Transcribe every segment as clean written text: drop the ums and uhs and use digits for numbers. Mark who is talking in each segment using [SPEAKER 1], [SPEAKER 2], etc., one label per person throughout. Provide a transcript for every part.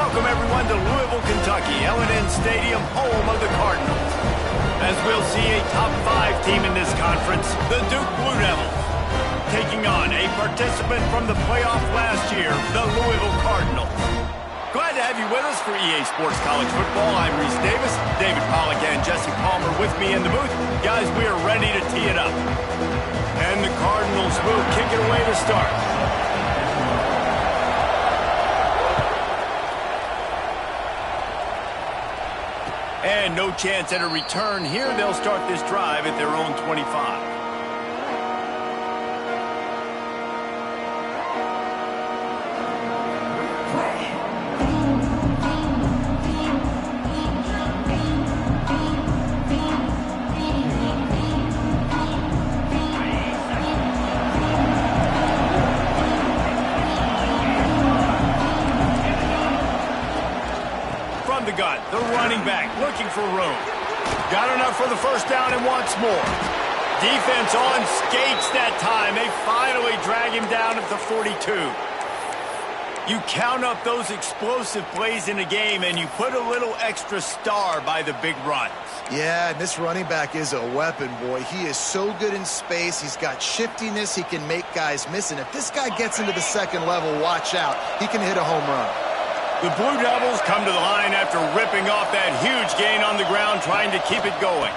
[SPEAKER 1] welcome everyone to Louisville, Kentucky, L&N Stadium, home of the Cardinals. As we'll see a top 5 team in this conference, the Duke Blue Devils, taking on a participant from the playoff last year, the Louisville Cardinals. Glad to have you with us for EA Sports College Football. I'm Reese Davis, David Pollack and Jesse Palmer with me in the booth. Guys, we are ready to tee it up. And the Cardinals will kick it away to start. And no chance at a return here. They'll start this drive at their own 25. The running back looking for room. Got enough for the first down and wants more. Defense on skates that time. They finally drag him down at the 42. You count up those explosive plays in a game and you put a little extra star by the big runs.
[SPEAKER 2] Yeah, and this running back is a weapon, boy. He is so good in space. He's got shiftiness. He can make guys miss. And if this guy gets into the second level, watch out. He can hit a home run.
[SPEAKER 1] The Blue Devils come to the line after ripping off that huge gain on the ground, trying to keep it going.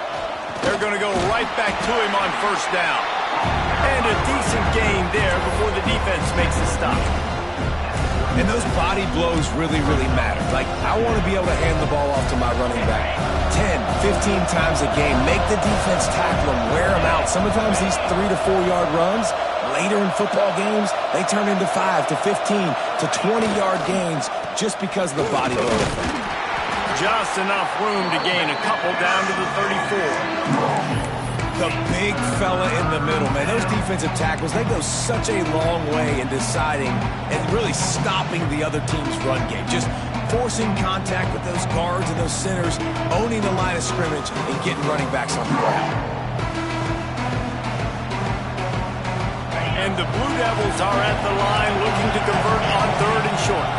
[SPEAKER 1] They're going to go right back to him on first down. And a decent gain there before the defense makes a stop.
[SPEAKER 3] And those body blows really, really matter. Like, I want to be able to hand the ball off to my running back 10, 15 times a game. Make the defense tackle him, wear him out. Sometimes these 3 to 4 yard runs, later in football games, they turn into 5 to 15 to 20 yard gains just because of the body blow.
[SPEAKER 1] Just enough room to gain a couple down to the 34.
[SPEAKER 3] The big fella in the middle, man. Those defensive tackles, they go such a long way in deciding and really stopping the other team's run game. Just forcing contact with those guards and those centers, owning the line of scrimmage, and getting running backs on the ground.
[SPEAKER 1] And the Blue Devils are at the line looking to convert on 3rd and short.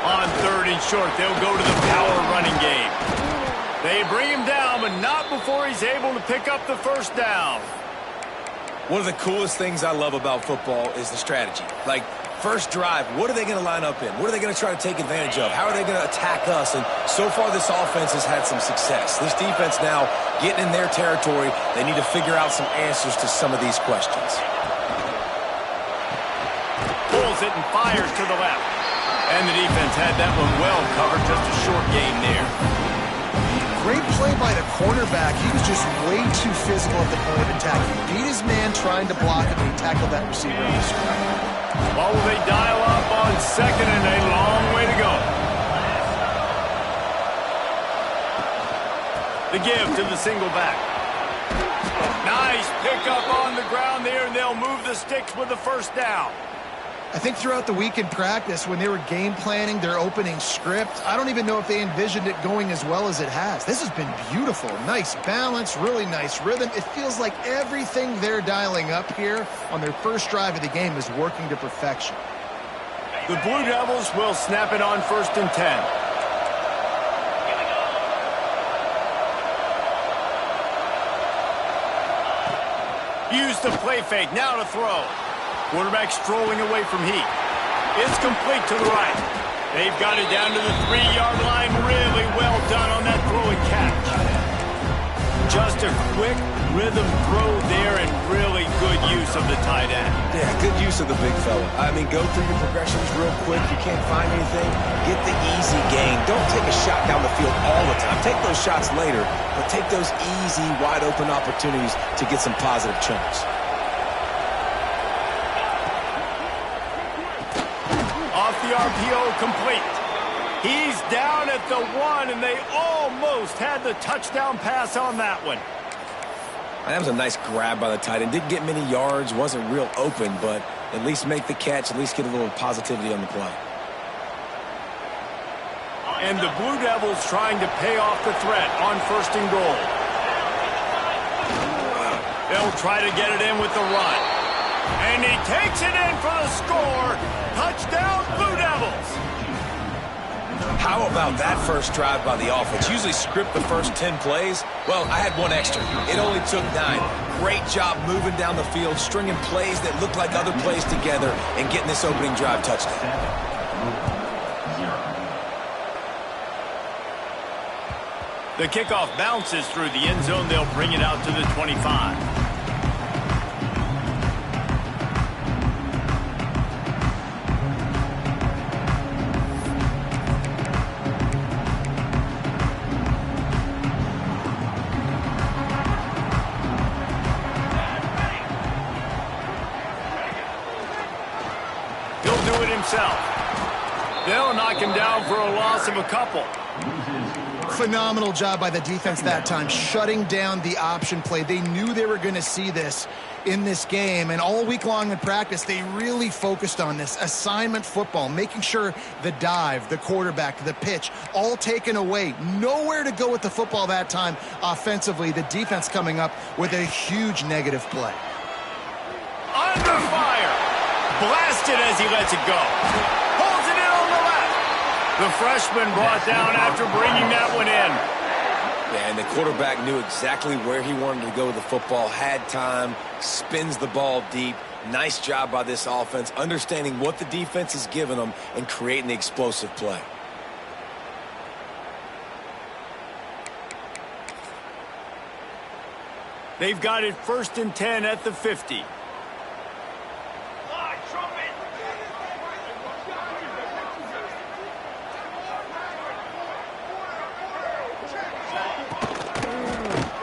[SPEAKER 1] On 3rd and short, they'll go to the power running game. They bring him down, but not before he's able to pick up the first down.
[SPEAKER 3] One of the coolest things I love about football is the strategy. Like, first drive, what are they going to line up in? What are they going to try to take advantage of? How are they going to attack us? And so far, this offense has had some success. This defense now getting in their territory. They need to figure out some answers to some of these questions.
[SPEAKER 1] Pulls it and fires to the left. And the defense had that one well covered, just a short gain there.
[SPEAKER 2] Great play by the cornerback. He was just way too physical at the point of attack. He beat his man trying to block him, and he tackled that receiver on the screen.
[SPEAKER 1] Well, they dial up on 2nd and a long way to go. The give to the single back. Nice pickup on the ground there, and they'll move the sticks with the first down.
[SPEAKER 2] I think throughout the week in practice, when they were game planning their opening script, I don't even know if they envisioned it going as well as it has. This has been beautiful. Nice balance, really nice rhythm. It feels like everything they're dialing up here on their first drive of the game is working to perfection.
[SPEAKER 1] The Blue Devils will snap it on 1st and 10. Use the play fake, now to throw. Quarterback strolling away from heat. It's complete to the right. They've got it down to the 3-yard line. Really well done on that throw and catch. Just a quick rhythm throw there and really good use of the tight end.
[SPEAKER 3] Yeah, good use of the big fella. I mean, go through your progressions real quick. You can't find anything, get the easy gain. Don't take a shot down the field all the time. Take those shots later, but take those easy, wide-open opportunities to get some positive chunks.
[SPEAKER 1] Off the RPO, complete. He's down at the 1, and they almost had the touchdown pass on that one.
[SPEAKER 3] That was a nice grab by the tight end. Didn't get many yards, wasn't real open, but at least make the catch, at least get a little positivity on the play.
[SPEAKER 1] And the Blue Devils trying to pay off the threat on 1st and goal. They'll try to get it in with the run. And he takes it in for the score. Touchdown, Blue Devils.
[SPEAKER 3] How about that first drive by the offense? Usually script the first 10 plays. Well, I had one extra. It only took 9. Great job moving down the field, stringing plays that look like other plays together, and getting this opening drive touchdown.
[SPEAKER 1] The kickoff bounces through the end zone. They'll bring it out to the 25. He'll do it himself. They'll knock him down for a loss of a couple.
[SPEAKER 2] Phenomenal job by the defense that time, shutting down the option play. They knew they were going to see this in this game, and all week long in practice, they really focused on this assignment football, making sure the dive, the quarterback, the pitch, all taken away. Nowhere to go with the football that time offensively. The defense coming up with a huge negative play.
[SPEAKER 1] Under fire. Blasted as he lets it go. Holds it in on the left. The freshman brought down after bringing that one in.
[SPEAKER 3] Yeah, and the quarterback knew exactly where he wanted to go with the football, had time, spins the ball deep. Nice job by this offense, understanding what the defense is giving them and creating the explosive play.
[SPEAKER 1] They've got it 1st and 10 at the 50.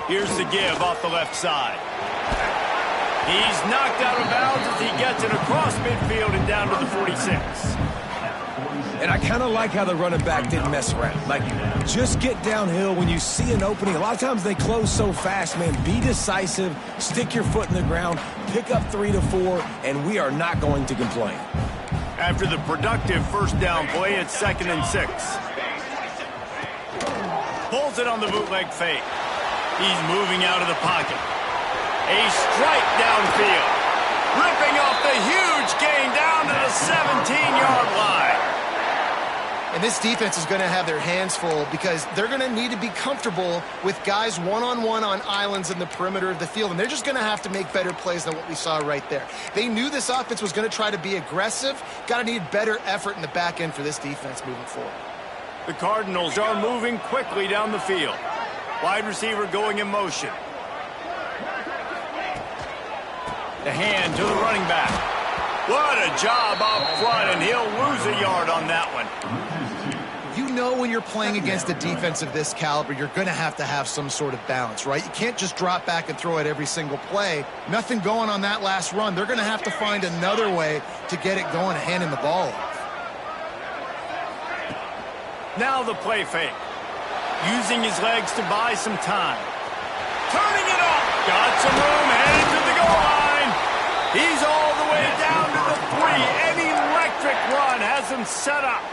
[SPEAKER 1] Here's the give off the left side. He's knocked out of bounds as he gets it across midfield and down to the 46.
[SPEAKER 3] And I kind of like how the running back didn't mess around. Like, just get downhill when you see an opening. A lot of times they close so fast, man. Be decisive, stick your foot in the ground, pick up 3 to 4, and we are not going to complain.
[SPEAKER 1] After the productive first down play, it's 2nd and 6. Pulls it on the bootleg fake. He's moving out of the pocket. A strike downfield. Ripping off the huge gain down to the 17-yard line.
[SPEAKER 2] And this defense is going to have their hands full because they're going to need to be comfortable with guys one-on-one on islands in the perimeter of the field. And they're just going to have to make better plays than what we saw right there. They knew this offense was going to try to be aggressive. Got to need better effort in the back end for this defense moving forward.
[SPEAKER 1] The Cardinals are moving quickly down the field. Wide receiver going in motion. The hand to the running back. What a job up front, and he'll lose a yard on that one.
[SPEAKER 2] You know when you're playing against a defense of this caliber, you're going to have some sort of balance, right? You can't just drop back and throw it every single play. Nothing going on that last run. They're going to have to find another way to get it going and handing the ball off.
[SPEAKER 1] Now the play fake. Using his legs to buy some time. Turning it off. Got some room, headed to the goal line. He's all the way down to the 3. An electric run has him set up.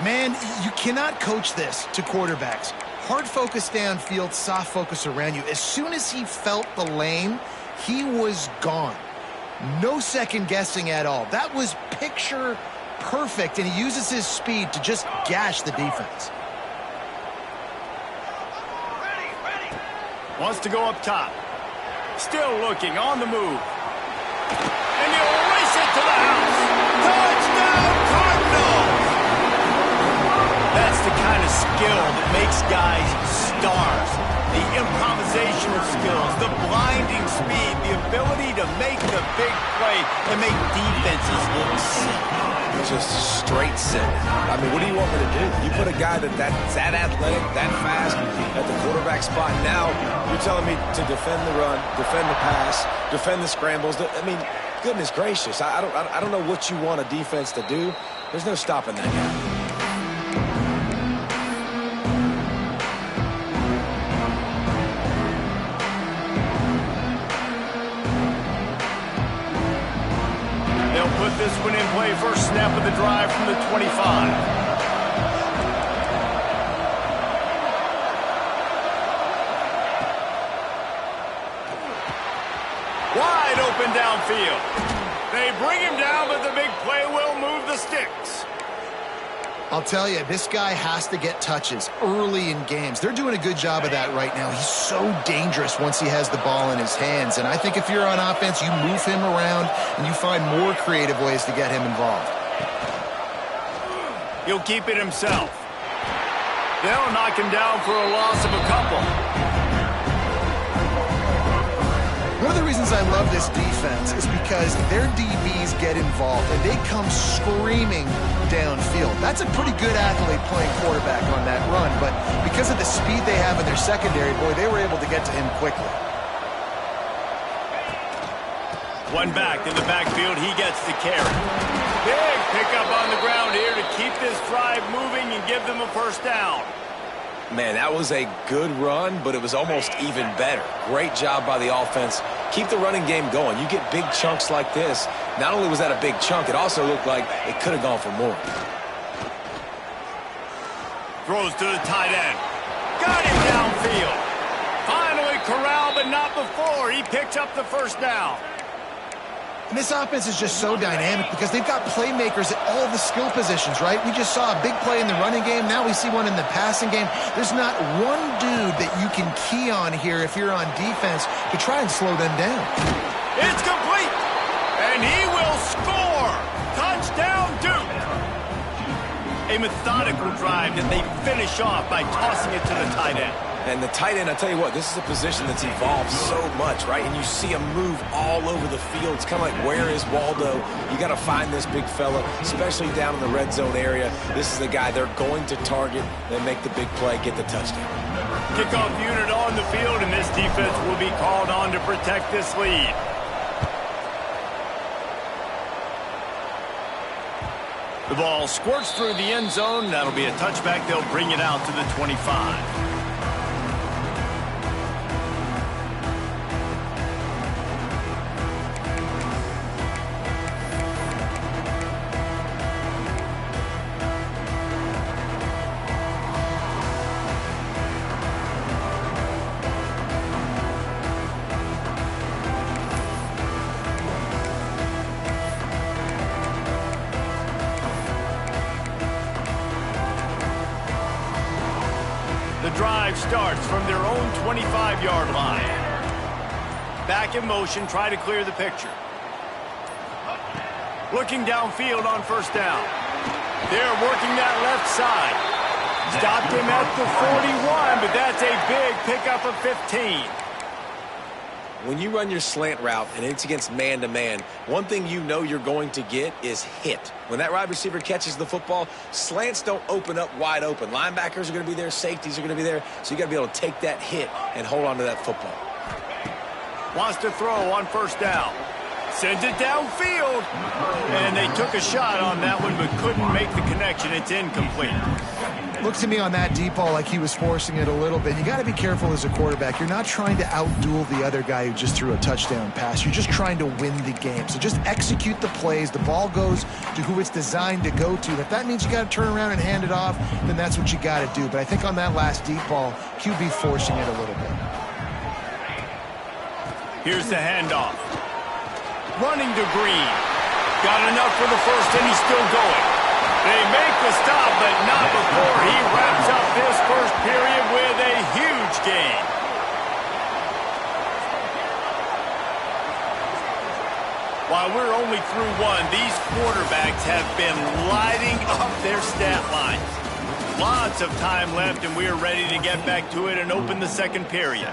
[SPEAKER 2] Man, you cannot coach this to quarterbacks. Hard focus downfield, soft focus around you. As soon as he felt the lane, he was gone. No second guessing at all. That was picture perfect, and he uses his speed to just gash the defense.
[SPEAKER 1] Wants to go up top. Still looking, on the move. And he'll race it to the house. Touchdown, Cardinals! That's the kind of skill that makes guys stars. The improvisational skills, the blinding speed, the ability to make the big play and make defenses look sick.
[SPEAKER 3] Just straight sick. I mean, what do you want me to do? You put a guy that's that athletic, that fast at the quarterback spot. Now you're telling me to defend the run, defend the pass, defend the scrambles. I mean, goodness gracious. I don't know what you want a defense to do. There's no stopping that guy.
[SPEAKER 1] Put this one in play. First snap of the drive from the 25. Wide open downfield. They bring him down, but the big play will move the sticks.
[SPEAKER 2] I'll tell you, this guy has to get touches early in games. They're doing a good job of that right now. He's so dangerous once he has the ball in his hands. And I think if you're on offense, you move him around and you find more creative ways to get him involved.
[SPEAKER 1] He'll keep it himself. They'll knock him down for a loss of a couple.
[SPEAKER 2] One of the reasons I love this defense is because their DBs get involved and they come screaming downfield. That's a pretty good athlete playing quarterback on that run, but because of the speed they have in their secondary, boy, they were able to get to him quickly.
[SPEAKER 1] One back in the backfield, he gets the carry. Big pickup on the ground here to keep this drive moving and give them a first down.
[SPEAKER 3] Man, that was a good run, but it was almost even better. Great job by the offense. Keep the running game going. You get big chunks like this. Not only was that a big chunk, it also looked like it could have gone for more.
[SPEAKER 1] Throws to the tight end. Got him downfield. Finally corralled, but not before. He picks up the first down.
[SPEAKER 2] And this offense is just so dynamic because they've got playmakers at all the skill positions, right? We just saw a big play in the running game. Now we see one in the passing game. There's not one dude that you can key on here if you're on defense to try and slow them down.
[SPEAKER 1] It's complete, and he will score. Touchdown, Duke. A methodical drive that they finish off by tossing it to the tight end.
[SPEAKER 3] And the tight end, I tell you what, this is a position that's evolved so much, right? And you see him move all over the field. It's kind of like, where is Waldo? You got to find this big fella, especially down in the red zone area. This is the guy they're going to target. They make the big play, get the touchdown.
[SPEAKER 1] Kickoff unit on the field, and this defense will be called on to protect this lead. The ball squirts through the end zone. That'll be a touchback. They'll bring it out to the 25. The drive starts from their own 25-yard line. Back in motion, try to clear the picture. Looking downfield on first down. They're working that left side. Stopped him at the 41, but that's a big pickup of 15.
[SPEAKER 3] When you run your slant route and it's against man-to-man, one thing you know you're going to get is hit. When that wide receiver catches the football, slants don't open up wide open. Linebackers are going to be there, safeties are going to be there, so you got to be able to take that hit and hold on to that football.
[SPEAKER 1] Wants to throw on first down. Sends it downfield. And they took a shot on that one, but couldn't make the connection. It's incomplete.
[SPEAKER 2] Looks to me on that deep ball like he was forcing it a little bit. You got to be careful as a quarterback. You're not trying to outduel the other guy who just threw a touchdown pass. You're just trying to win the game. So just execute the plays. The ball goes to who it's designed to go to. And if that means you got to turn around and hand it off, then that's what you got to do. But I think on that last deep ball, QB forcing it a little bit.
[SPEAKER 1] Here's the handoff. Running to Green. Got enough for the first, and he's still going. They make the stop, but not before he wraps up this first period with a huge gain. While we're only through one, these quarterbacks have been lighting up their stat lines. Lots of time left, and we're ready to get back to it and open the second period.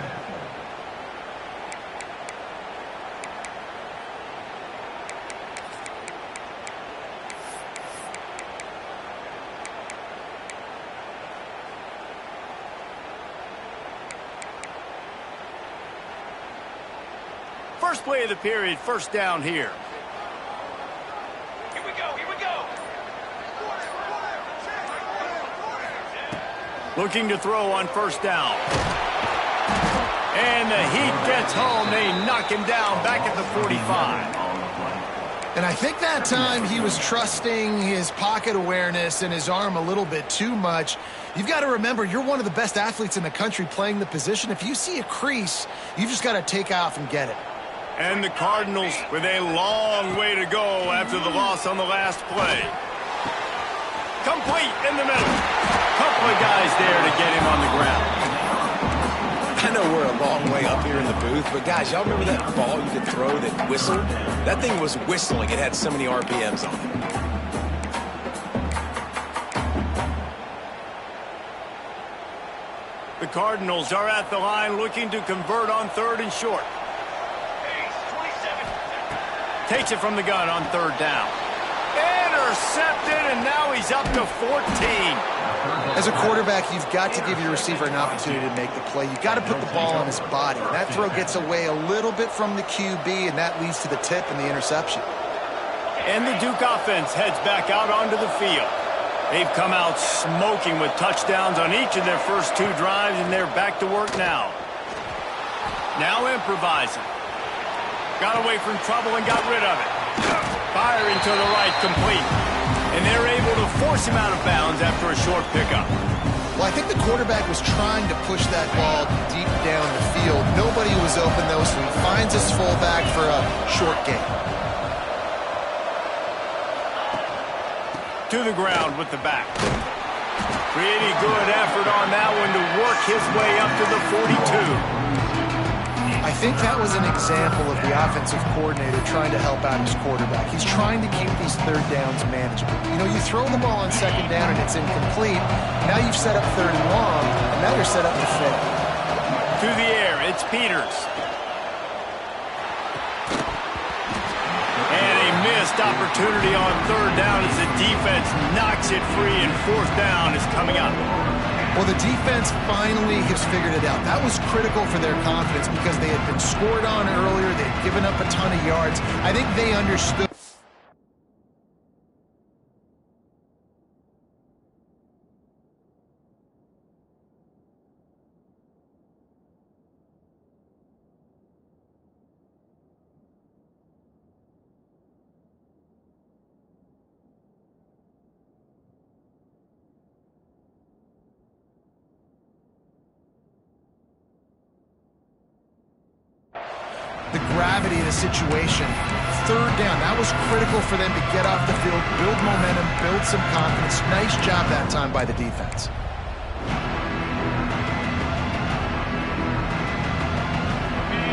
[SPEAKER 1] First play of the period, first down here.
[SPEAKER 4] Here we go, here we go.
[SPEAKER 1] Looking to throw on first down. And the heat gets home. They knock him down back at the 45.
[SPEAKER 2] And I think that time he was trusting his pocket awareness and his arm a little bit too much. You've got to remember, you're one of the best athletes in the country playing the position. If you see a crease, you've just got to take off and get it.
[SPEAKER 1] And the Cardinals with a long way to go after the loss on the last play. Complete in the middle. Couple of guys there to get him on the ground.
[SPEAKER 3] I know we're a long way up here in the booth, but guys, y'all remember that ball you could throw that whistled? That thing was whistling. It had so many RPMs on it.
[SPEAKER 1] The Cardinals are at the line looking to convert on 3rd and short. Takes it from the gun on 3rd down. Intercepted, and now he's up to 14.
[SPEAKER 2] As a quarterback, you've got to give your receiver an opportunity to make the play. You've got to put the ball on his body. That throw gets away a little bit from the QB, and that leads to the tip and the interception.
[SPEAKER 1] And the Duke offense heads back out onto the field. They've come out smoking with touchdowns on each of their first 2 drives, and they're back to work now. Now improvising. Got away from trouble and got rid of it. Firing to the right, complete. And they're able to force him out of bounds after a short pickup.
[SPEAKER 2] Well, I think the quarterback was trying to push that ball deep down the field. Nobody was open, though, so he finds his fullback for a short gain.
[SPEAKER 1] To the ground with the back. Pretty good effort on that one to work his way up to the 42.
[SPEAKER 2] I think that was an example of the offensive coordinator trying to help out his quarterback. He's trying to keep these 3rd downs manageable. You know, you throw the ball on 2nd down and it's incomplete. Now you've set up 3rd and long, and now you're set up to fail.
[SPEAKER 1] To the air, it's Peters. And a missed opportunity on 3rd down as the defense knocks it free, and 4th down is coming up.
[SPEAKER 2] Well, the defense finally has figured it out. That was critical for their confidence because they had been scored on earlier. They had given up a ton of yards. I think they understood. The gravity of the situation. 3rd down, that was critical for them to get off the field, build momentum, build some confidence. Nice job that time by the defense.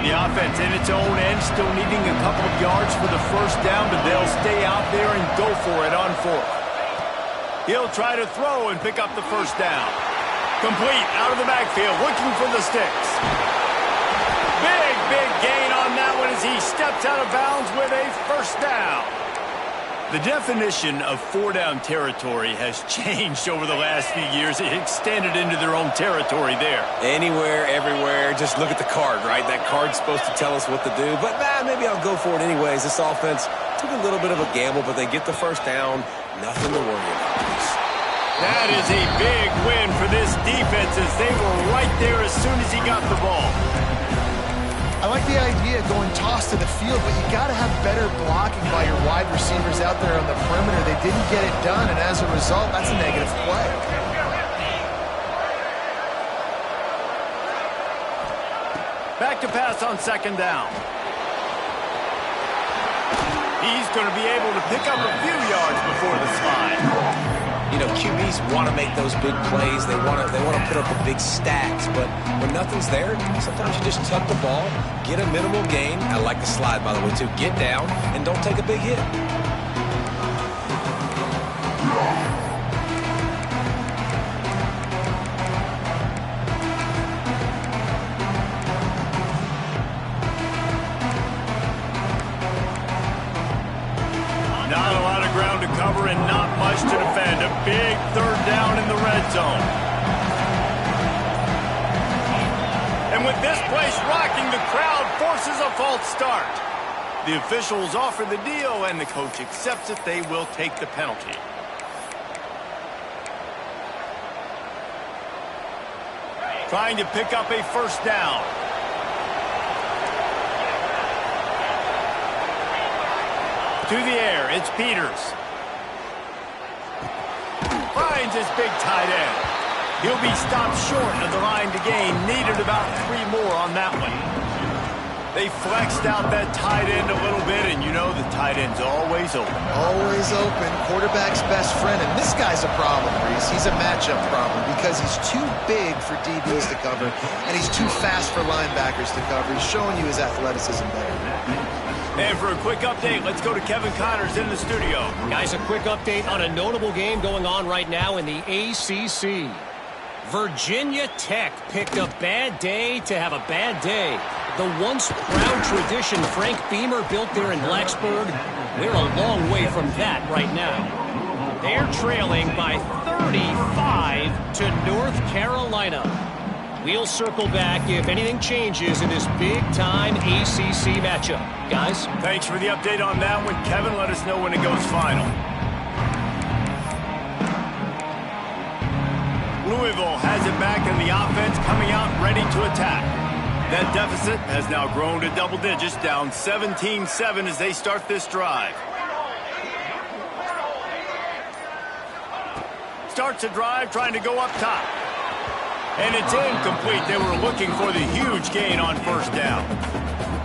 [SPEAKER 1] The offense in its own end, still needing a couple of yards for the 1st down, but they'll stay out there and go for it on 4th. He'll try to throw and pick up the 1st down. Complete out of the backfield, looking for the sticks. Big gain on that one as he steps out of bounds with a 1st down. The definition of 4-down territory has changed over the last few years. It extended into their own territory there.
[SPEAKER 3] Anywhere, everywhere, just look at the card, right? That card's supposed to tell us what to do, but maybe I'll go for it anyways. This offense took a little bit of a gamble, but they get the 1st down. Nothing to worry about.
[SPEAKER 1] That is a big win for this defense as they were right there as soon as he got the ball.
[SPEAKER 2] I like the idea of going toss to the field, but you got to have better blocking by your wide receivers out there on the perimeter. They didn't get it done, and as a result, that's a negative play.
[SPEAKER 1] Back to pass on 2nd down. He's going to be able to pick up a few yards before the slide.
[SPEAKER 3] You know, QBs want to make those big plays. They want to put up the big stacks. But when nothing's there, sometimes you just tuck the ball, get a minimal gain. I like the slide, by the way, too. Get down and don't take a big hit.
[SPEAKER 1] Not a lot of ground to cover and not much to defend. A big 3rd down in the red zone. And with this place rocking, the crowd forces a false start. The officials offer the deal, and the coach accepts it. They will take the penalty. Trying to pick up a 1st down. To the air, it's Peters. Finds his big tight end. He'll be stopped short of the line to gain. Needed about 3 more on that one. They flexed out that tight end a little bit, and you know the tight end's always open.
[SPEAKER 2] Always open. Quarterback's best friend. And this guy's a problem, Reese. He's a matchup problem because he's too big for DBs to cover, and he's too fast for linebackers to cover. He's showing you his athleticism there.
[SPEAKER 1] And for a quick update, let's go to Kevin Connors in the studio.
[SPEAKER 4] Guys, a quick update on a notable game going on right now in the ACC. Virginia Tech picked a bad day to have a bad day. The once proud tradition Frank Beamer built there in Blacksburg, they're a long way from that right now. They're trailing by 35 to North Carolina. We'll circle back if anything changes in this big-time ACC matchup. Guys?
[SPEAKER 1] Thanks for the update on that one. Kevin, let us know when it goes final. Louisville has it back in the offense, coming out ready to attack. That deficit has now grown to double digits, down 17-7 as they start this drive. Starts a drive, trying to go up top. And it's incomplete. They were looking for the huge gain on first down.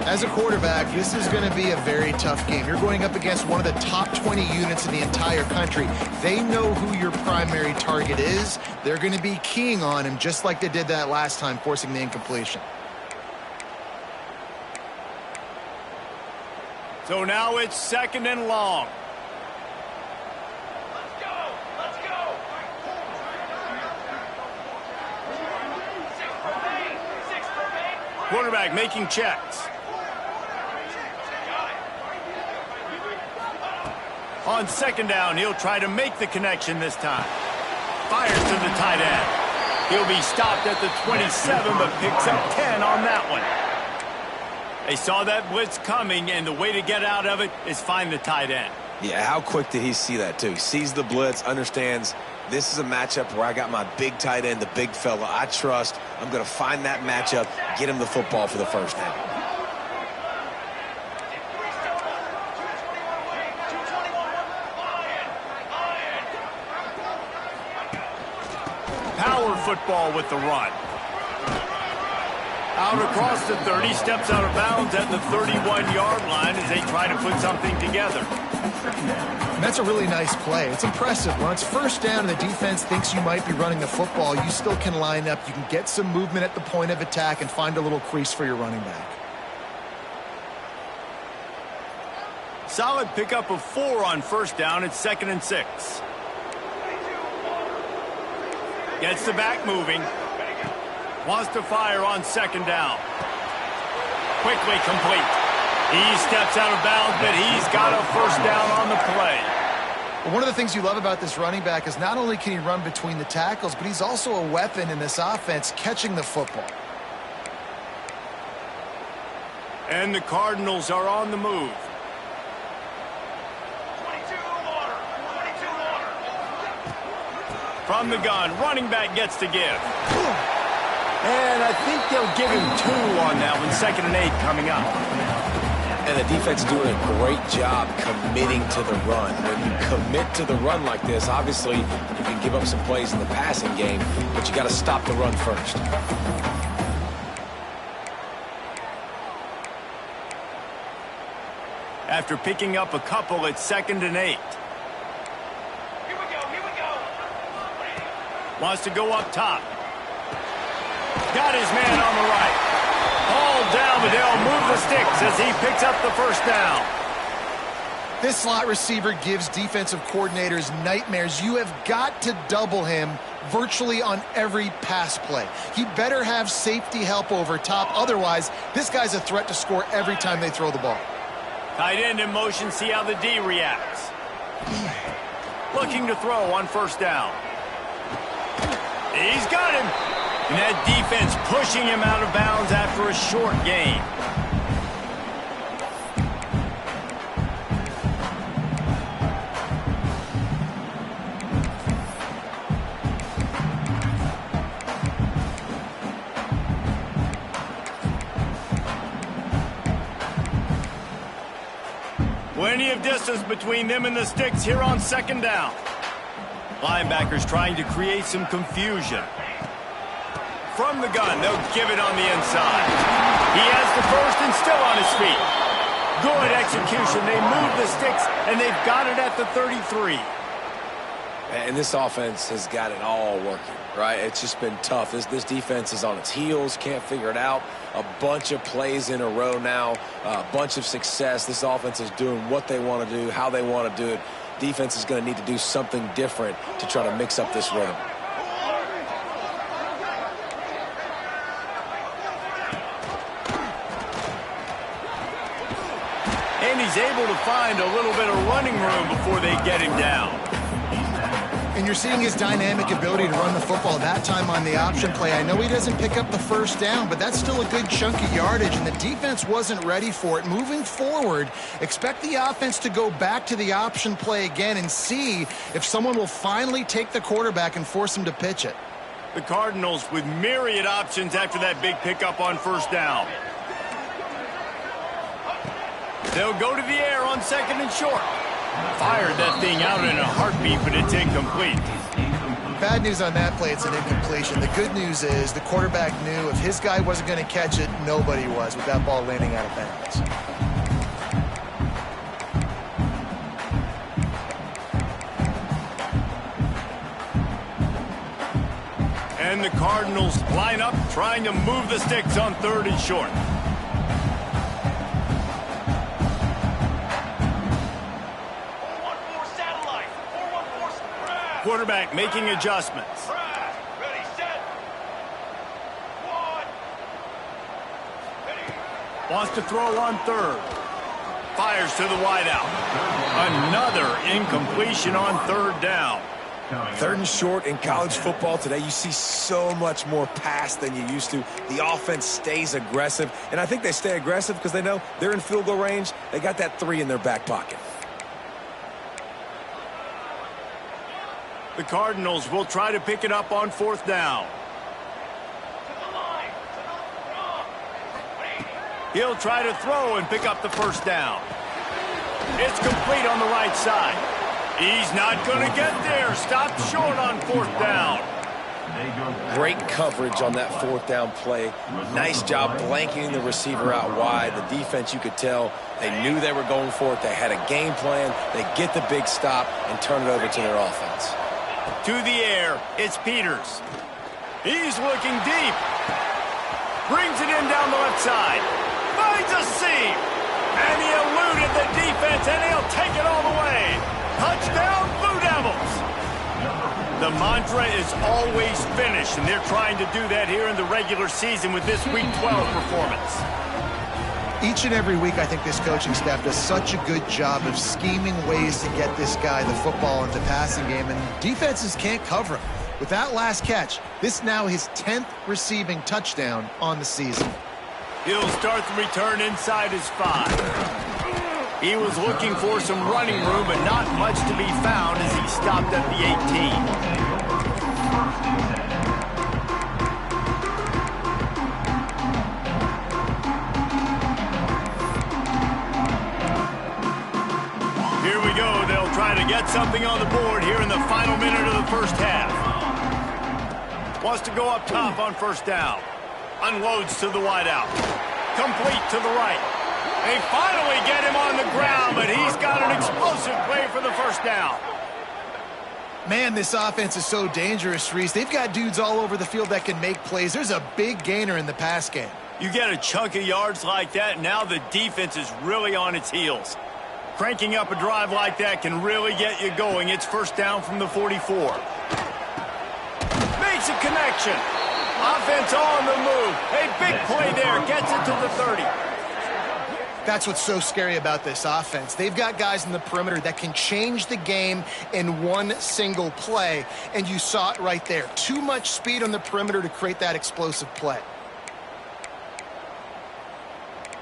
[SPEAKER 2] As a quarterback, this is going to be a very tough game. You're going up against one of the top 20 units in the entire country. They know who your primary target is. They're going to be keying on him just like they did that last time, forcing the incompletion.
[SPEAKER 1] So now it's 2nd and long. Quarterback making checks. On 2nd down, he'll try to make the connection this time. Fires to the tight end. He'll be stopped at the 27, but picks up 10 on that one. They saw that blitz coming, and the way to get out of it is find the tight end.
[SPEAKER 3] Yeah, how quick did he see that, too? He sees the blitz, understands this is a matchup where I got my big tight end, the big fella I trust. I'm going to find that matchup, get him the football for the first down.
[SPEAKER 1] Power football with the run. Out across the 30, steps out of bounds at the 31-yard line as they try to put something together.
[SPEAKER 2] And that's a really nice play. It's impressive. When it's first down and the defense thinks you might be running the football, you still can line up. You can get some movement at the point of attack and find a little crease for your running back.
[SPEAKER 1] Solid pickup of 4 on first down. It's 2nd and 6. Gets the back moving. Wants to fire on 2nd down. Quickly complete. He steps out of bounds, but he's got a first down on the play.
[SPEAKER 2] Well, one of the things you love about this running back is not only can he run between the tackles, but he's also a weapon in this offense catching the football.
[SPEAKER 1] And the Cardinals are on the move. From the gun, running back gets to give. And I think they'll give him 2 on that one. 2nd and 8 coming up.
[SPEAKER 3] And the defense doing a great job committing to the run. When you commit to the run like this, obviously you can give up some plays in the passing game, but you got to stop the run first.
[SPEAKER 1] After picking up a couple, it's 2nd and 8. Wants to go up top. Got his man on the right. All down, but they'll move the sticks as he picks up the first down.
[SPEAKER 2] This slot receiver gives defensive coordinators nightmares. You have got to double him virtually on every pass play. He better have safety help over top. Otherwise, this guy's a threat to score every time they throw the ball.
[SPEAKER 1] Tight end in motion, see how the D reacts. Looking to throw on first down. He's got him. And that defense pushing him out of bounds after a short gain. Plenty of distance between them and the sticks here on 2nd down. Linebackers trying to create some confusion. From the gun, they'll give it on the inside. He has the first and still on his feet. Good execution. They move the sticks, and they've got it at the 33.
[SPEAKER 3] And this offense has got it all working, right? It's just been tough. This defense is on its heels, can't figure it out. A bunch of plays in a row now, a bunch of success. This offense is doing what they want to do, how they want to do it. Defense is going to need to do something different to try to mix up this rhythm.
[SPEAKER 1] And he's able to find a little bit of running room before they get him down.
[SPEAKER 2] And you're seeing his dynamic ability to run the football, that time on the option play. I know he doesn't pick up the first down, but that's still a good chunk of yardage, and the defense wasn't ready for it. Moving forward, expect the offense to go back to the option play again and see if someone will finally take the quarterback and force him to pitch it.
[SPEAKER 1] The Cardinals with myriad options after that big pickup on first down. They'll go to the air on second and short. Fired that thing out in a heartbeat, but it's incomplete.
[SPEAKER 2] Bad news on that play, it's an incompletion. The good news is the quarterback knew if his guy wasn't going to catch it, nobody was with that ball landing out of bounds.
[SPEAKER 1] And the Cardinals line up, trying to move the sticks on third and short. Quarterback making adjustments.
[SPEAKER 5] Ready, set. One. Ready.
[SPEAKER 1] Wants to throw on third. Fires to the wideout. Another incompletion on third down.
[SPEAKER 3] Third and short in college football today, you see so much more pass than you used to. The offense stays aggressive, and I think they stay aggressive because they know they're in field goal range. They got that 3 in their back pocket.
[SPEAKER 1] The Cardinals will try to pick it up on fourth down. He'll try to throw and pick up the first down. It's complete on the right side. He's not going to get there. Stopped short on fourth down.
[SPEAKER 3] Great coverage on that fourth down play. Nice job blanketing the receiver out wide. The defense, you could tell, they knew they were going for it. They had a game plan. They get the big stop and turn it over to their offense.
[SPEAKER 1] To the air, it's Peters. He's looking deep. Brings it in down the left side. Finds a seam. And he eluded the defense, and he'll take it all the way. Touchdown, Blue Devils. The mantra is always finish, and they're trying to do that here in the regular season with this Week 12 performance.
[SPEAKER 2] Each and every week, I think this coaching staff does such a good job of scheming ways to get this guy the football in the passing game, and defenses can't cover him. With that last catch, this now his 10th receiving touchdown on the season.
[SPEAKER 1] He'll start the return inside his 5. He was looking for some running room, but not much to be found as he stopped at the 18. Trying to get something on the board here in the final minute of the first half. Wants to go up top on first down. Unloads to the wideout. Complete to the right. They finally get him on the ground, but he's got an explosive play for the first down.
[SPEAKER 2] Man, this offense is so dangerous, Reese. They've got dudes all over the field that can make plays. There's a big gainer in the pass game.
[SPEAKER 1] You get a chunk of yards like that, now the defense is really on its heels. Cranking up a drive like that can really get you going. It's first down from the 44. Makes a connection. Offense on the move. A big play there. Gets it to the 30.
[SPEAKER 2] That's what's so scary about this offense. They've got guys in the perimeter that can change the game in one single play, and you saw it right there. Too much speed on the perimeter to create that explosive play.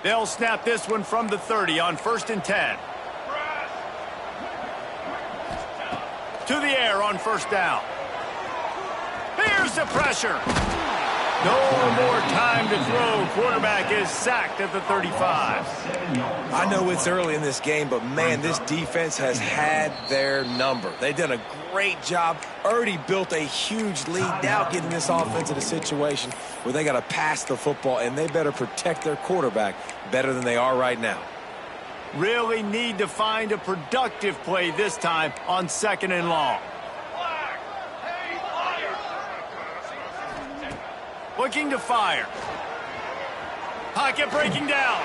[SPEAKER 1] They'll snap this one from the 30 on first and 10. To the air on first down. Here's the pressure. No more time to throw. Quarterback is sacked at the 35.
[SPEAKER 3] I know it's early in this game, but, man, this defense has had their number. They've done a great job, already built a huge lead, now getting this offense in a situation where they got to pass the football, and they better protect their quarterback better than they are right now.
[SPEAKER 1] Really need to find a productive play this time on 2nd and long. Looking to fire. Pocket breaking down.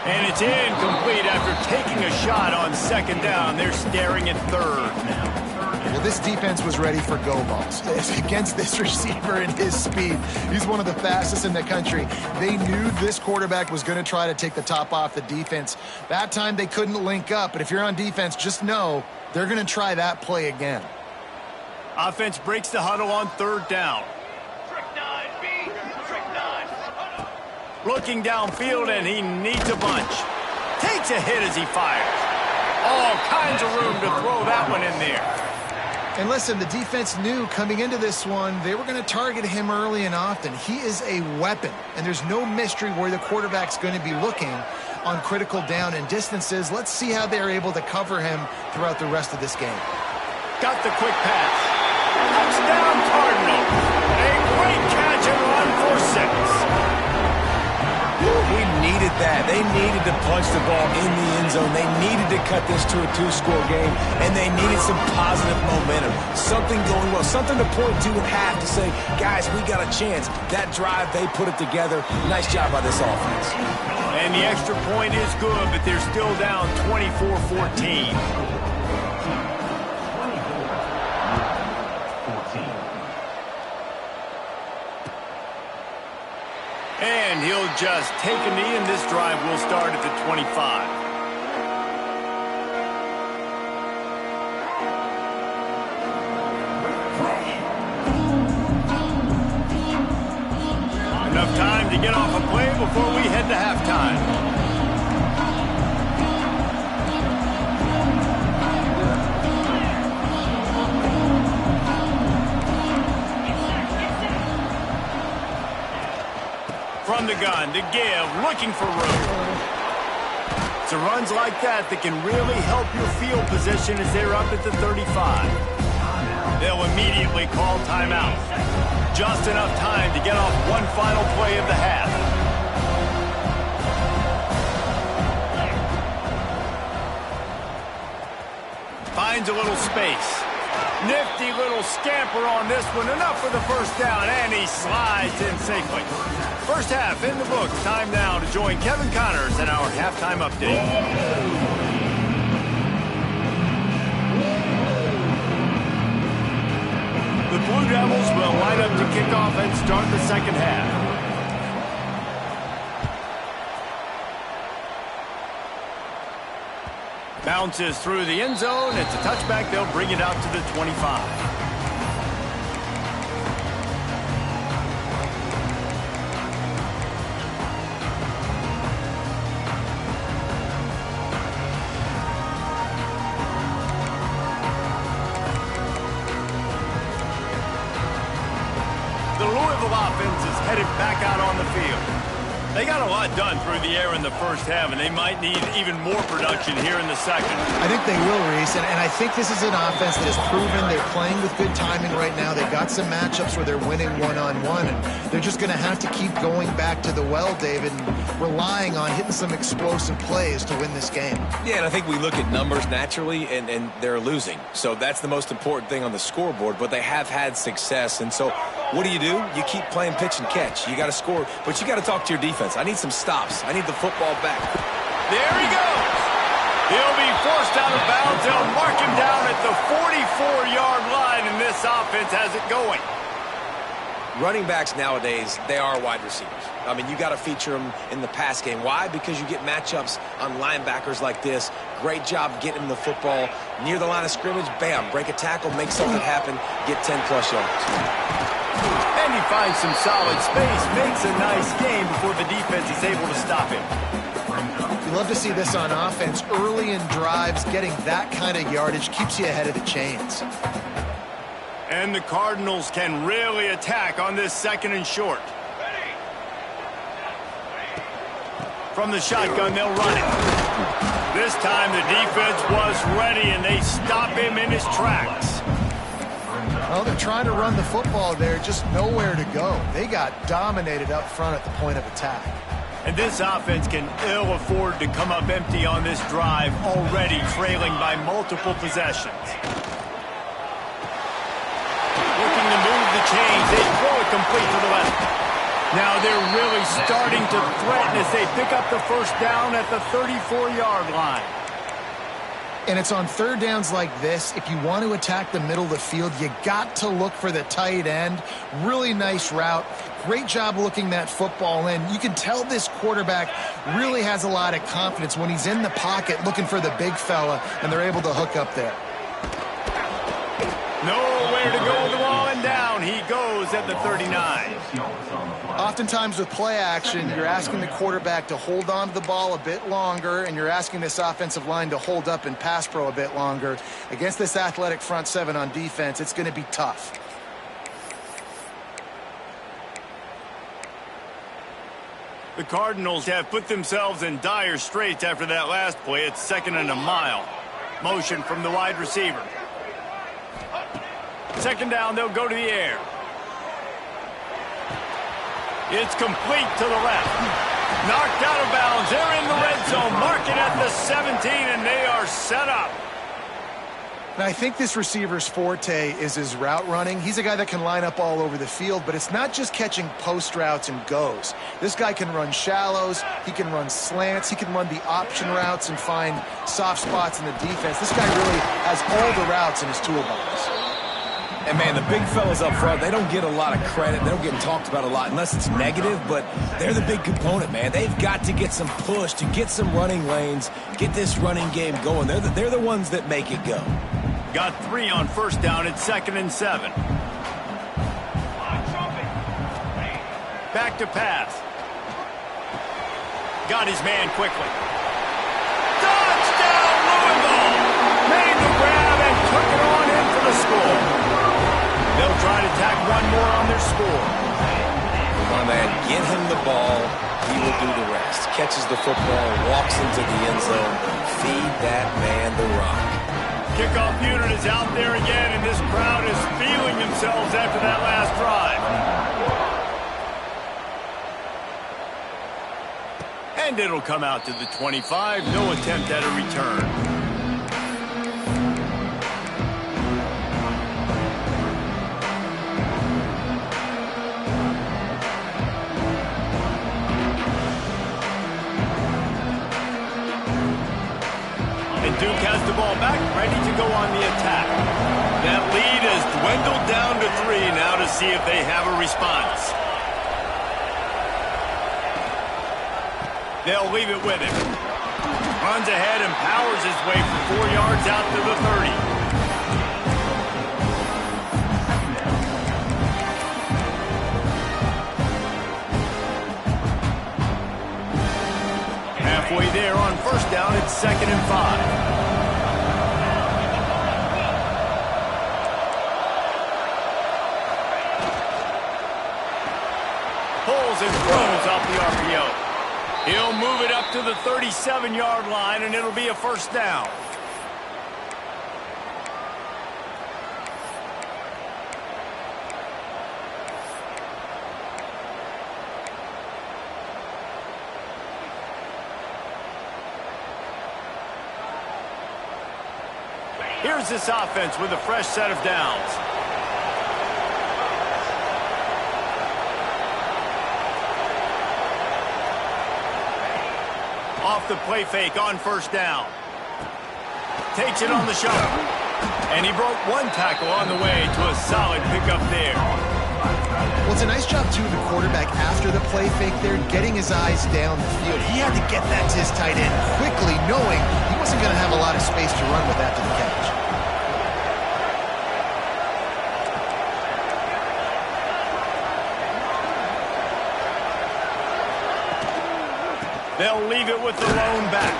[SPEAKER 1] And it's incomplete after taking a shot on 2nd down. They're staring at 3rd now.
[SPEAKER 2] Well, this defense was ready for go balls. Against this receiver and his speed, he's one of the fastest in the country. They knew this quarterback was going to try to take the top off the defense. That time they couldn't link up, but if you're on defense, just know they're going to try that play again.
[SPEAKER 1] Offense breaks the huddle on 3rd down. Looking downfield, and he needs a bunch. Takes a hit as he fires. All kinds of room to throw that one in there.
[SPEAKER 2] And listen, the defense knew coming into this one, they were going to target him early and often. He is a weapon, and there's no mystery where the quarterback's going to be looking on critical down and distances. Let's see how they're able to cover him throughout the rest of this game.
[SPEAKER 1] Got the quick pass. Touchdown, Cardinals. A great catch and run for 6.
[SPEAKER 3] We needed that. They needed to punch the ball in the end zone. They needed to cut this to a 2-score game, and they needed some positive momentum. Something going well, something to point to at half to say, guys, we got a chance. That drive, they put it together. Nice job by this offense.
[SPEAKER 1] And the extra point is good, but they're still down 24-14. And he'll just take a knee, and this drive will start at the 25. Enough time to get off a play before we head to halftime. From the gun to give, looking for room. It's runs like that that can really help your field position as they're up at the 35. They'll immediately call timeout. Just enough time to get off one final play of the half. Finds a little space. Nifty little scamper on this one. Enough for the first down, and he slides in safely. First half in the books. Time now to join Kevin Connors in our halftime update. The Blue Devils will line up to kick off and start the second half. Bounces through the end zone. It's a touchback. They'll bring it out to the 25. The Louisville offense is headed back out on the field. They got a lot done through the air in the first half, and they might need even more production here in the second.
[SPEAKER 2] I think they will, Reese, and I think this is an offense that has proven they're playing with good timing right now. They've got some matchups where they're winning one-on-one, and they're just going to have to keep going back to the well, David, and relying on hitting some explosive plays to win this game.
[SPEAKER 3] Yeah, and I think we look at numbers naturally, and they're losing. So that's the most important thing on the scoreboard, but they have had success. And so what do? You keep playing pitch and catch. You got to score, but you got to talk to your defense. I need some stops. I need the football back.
[SPEAKER 1] There he goes. He'll be forced out of bounds. They'll mark him down at the 44-yard line, and this offense has it going.
[SPEAKER 3] Running backs nowadays, they are wide receivers. I mean, you got to feature them in the pass game. Why? Because you get matchups on linebackers like this. Great job getting the football near the line of scrimmage. Bam, break a tackle, make something happen, get 10-plus yards.
[SPEAKER 1] And he finds some solid space, makes a nice game before the defense is able to stop him.
[SPEAKER 2] You love to see this on offense. Early in drives, getting that kind of yardage keeps you ahead of the chains.
[SPEAKER 1] And the Cardinals can really attack on this second and short. From the shotgun, they'll run it. This time the defense was ready, and they stop him in his tracks.
[SPEAKER 2] Well, they're trying to run the football there, just nowhere to go. They got dominated up front at the point of attack.
[SPEAKER 1] And this offense can ill afford to come up empty on this drive, already trailing by multiple possessions. Looking to move the chains. They throw it complete to the left. Now they're really starting to threaten as they pick up the first down at the 34-yard line.
[SPEAKER 2] And it's on third downs like this, if you want to attack the middle of the field, you got to look for the tight end. Really nice route. Great job looking that football in. You can tell this quarterback really has a lot of confidence when he's in the pocket looking for the big fella, and they're able to hook up there.
[SPEAKER 1] Nowhere to go with the ball, and down he goes at the 39.
[SPEAKER 2] Oftentimes with play action, you're asking the quarterback to hold on to the ball a bit longer, and you're asking this offensive line to hold up in pass pro a bit longer. Against this athletic front seven on defense, it's going to be tough.
[SPEAKER 1] The Cardinals have put themselves in dire straits after that last play. It's 2nd and a mile. Motion from the wide receiver. 2nd down, they'll go to the air. It's complete to the left. Knocked out of bounds. They're in the red zone. Mark it at the 17, and they are set up.
[SPEAKER 2] Now, I think this receiver's forte is his route running. He's a guy that can line up all over the field, but it's not just catching post routes and goes. This guy can run shallows. He can run slants. He can run the option routes and find soft spots in the defense. This guy really has all the routes in his toolbox.
[SPEAKER 3] And, man, the big fellas up front, they don't get a lot of credit. They don't get talked about a lot unless it's negative, but they're the big component, man. They've got to get some push, to get some running lanes, get this running game going. They're the ones that make it go.
[SPEAKER 1] Got 3 on first down. It's 2nd and 7. Back to pass. Got his man quickly. Touchdown, Louisville! Made the grab and took it on in for the score. They'll try to tack one more on their score.
[SPEAKER 3] My man, get him the ball. He will do the rest. Catches the football, walks into the end zone. Feed that man the rock.
[SPEAKER 1] Kickoff unit is out there again, and this crowd is feeling themselves after that last drive. And it'll come out to the 25. No attempt at a return. Duke has the ball back, ready to go on the attack. That lead has dwindled down to 3 now to see if they have a response. They'll leave it with him. Runs ahead and powers his way for 4 yards out to the 30. Halfway there on first down, it's 2nd and 5. Pulls and throws off the RPO. He'll move it up to the 37-yard line, and it'll be a first down. Here's this offense with a fresh set of downs. Off the play fake on first down. Takes it on the shot. And he broke one tackle on the way to a solid pickup there.
[SPEAKER 2] Well, it's a nice job, too, the quarterback after the play fake there, getting his eyes down the field. He had to get that to his tight end quickly, knowing he wasn't going to have a lot of space to run with after the catch.
[SPEAKER 1] They'll leave it with the lone back.